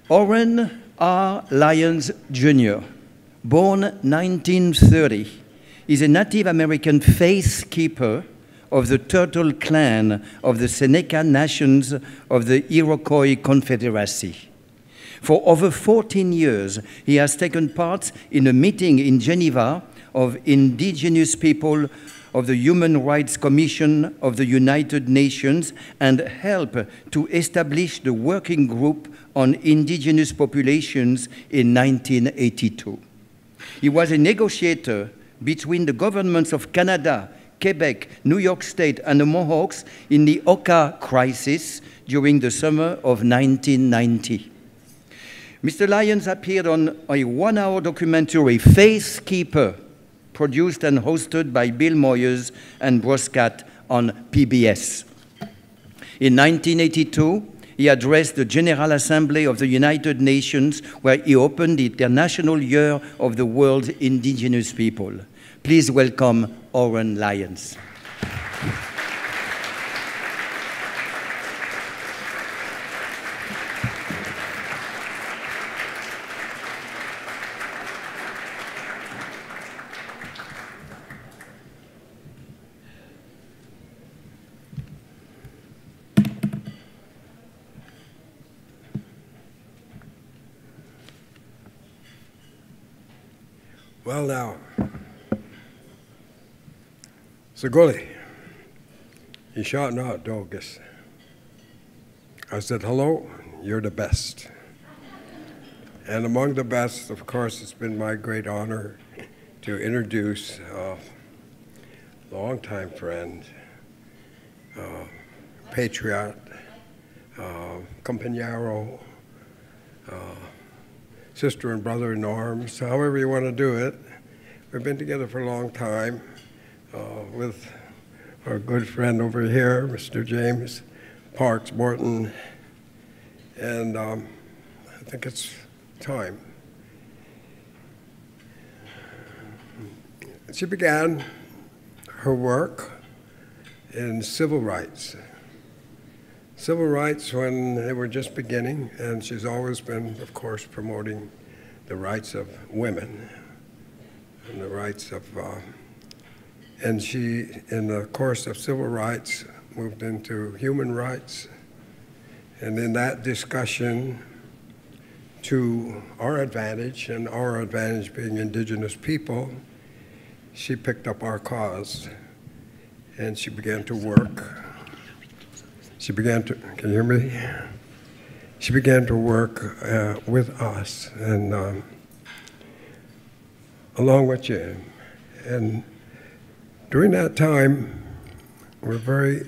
Oren R. Lyons, Jr., born 1930, is a Native American faithkeeper of the Turtle Clan of the Seneca Nations of the Iroquois Confederacy. For over 14 years, he has taken part in a meeting in Geneva of indigenous people of the Human Rights Commission of the United Nations and helped to establish the Working Group on Indigenous Populations in 1982. He was a negotiator between the governments of Canada, Quebec, New York State, and the Mohawks in the Oka crisis during the summer of 1990. Mr. Lyons appeared on a one-hour documentary, Faithkeeper, produced and hosted by Bill Moyers and Broscat on PBS. In 1982, he addressed the General Assembly of the United Nations, where he opened the International Year of the World's Indigenous People. Please welcome Oren Lyons. Well now, Saguli, you shot not dogus. I said, hello, you're the best. And among the best, of course, it's been my great honor to introduce a longtime friend, patriot, compañero, sister and brother in arms, however you want to do it. We've been together for a long time with our good friend over here, Mr. James Parks Morton, and I think it's time. She began her work in civil rights. Civil rights when they were just beginning, and she's always been, of course, promoting the rights of women and the rights of, and she, in the course of civil rights, moved into human rights. And in that discussion, to our advantage, and our advantage being indigenous people, she picked up our cause and she began to work. She began to, can you hear me? She began to work with us and along with Jim. And during that time, we're very,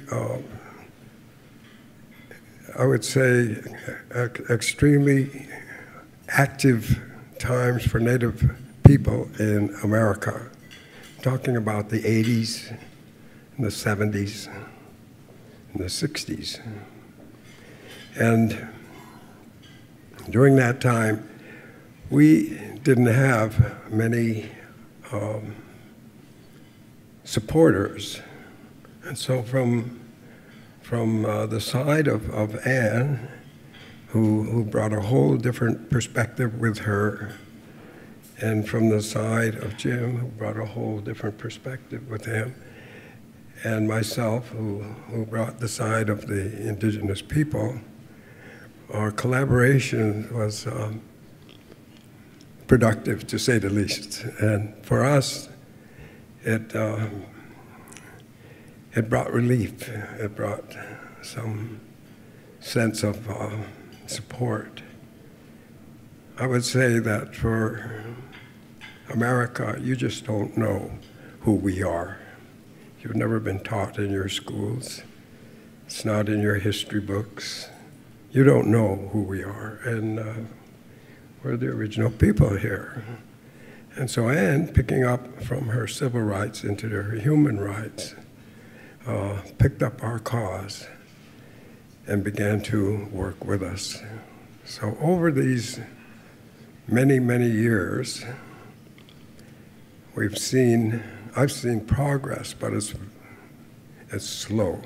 I would say, extremely active times for Native people in America. I'm talking about the 80s and the 70s. In the 60s. And during that time, we didn't have many supporters. And so from the side of Ann, who brought a whole different perspective with her, and from the side of Jim, who brought a whole different perspective with him, and myself, who brought the side of the indigenous people, our collaboration was productive, to say the least. And for us, it brought relief. It brought some sense of support. I would say that for America, you just don't know who we are. You've never been taught in your schools. It's not in your history books. You don't know who we are, and we're the original people here. And so Ann, picking up from her civil rights into her human rights, picked up our cause and began to work with us. So over these many, many years, I've seen progress, but it's slow.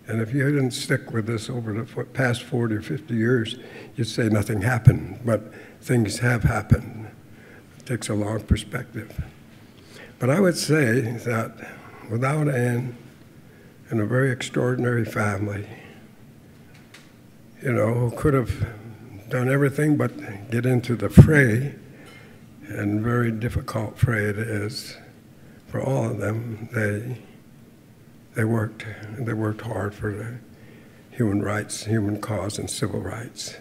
And if you didn't stick with this over the past 40 or 50 years, you'd say nothing happened, but things have happened. It takes a long perspective. But I would say that without Ann and a very extraordinary family, who could have done everything but get into the fray, and very difficult fray it is for all of them. They worked hard for the human rights, human cause, and civil rights.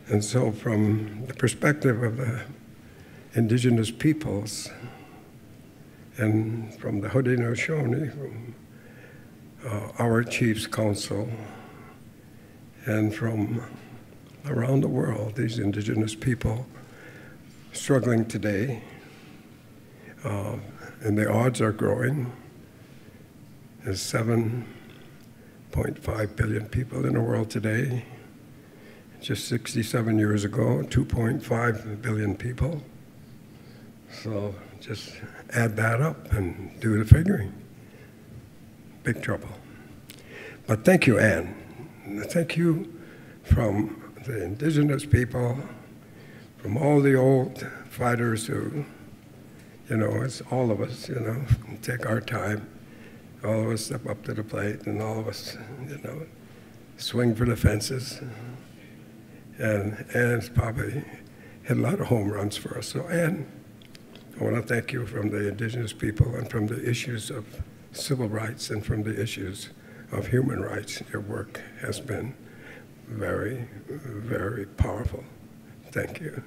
And so from the perspective of the indigenous peoples, and from the Haudenosaunee, from our Chiefs Council, and from around the world, these indigenous people struggling today, and the odds are growing. There's 7.5 billion people in the world today. Just 67 years ago, 2.5 billion people. So just add that up and do the figuring. Big trouble. But thank you, Ann. Thank you from the indigenous people, from all the old fighters who, it's all of us, take our time. All of us step up to the plate, and all of us, swing for the fences. And Ann's probably hit a lot of home runs for us. So Ann, I want to thank you from the indigenous people and from the issues of civil rights and from the issues of human rights. Your work has been very, very powerful. Thank you.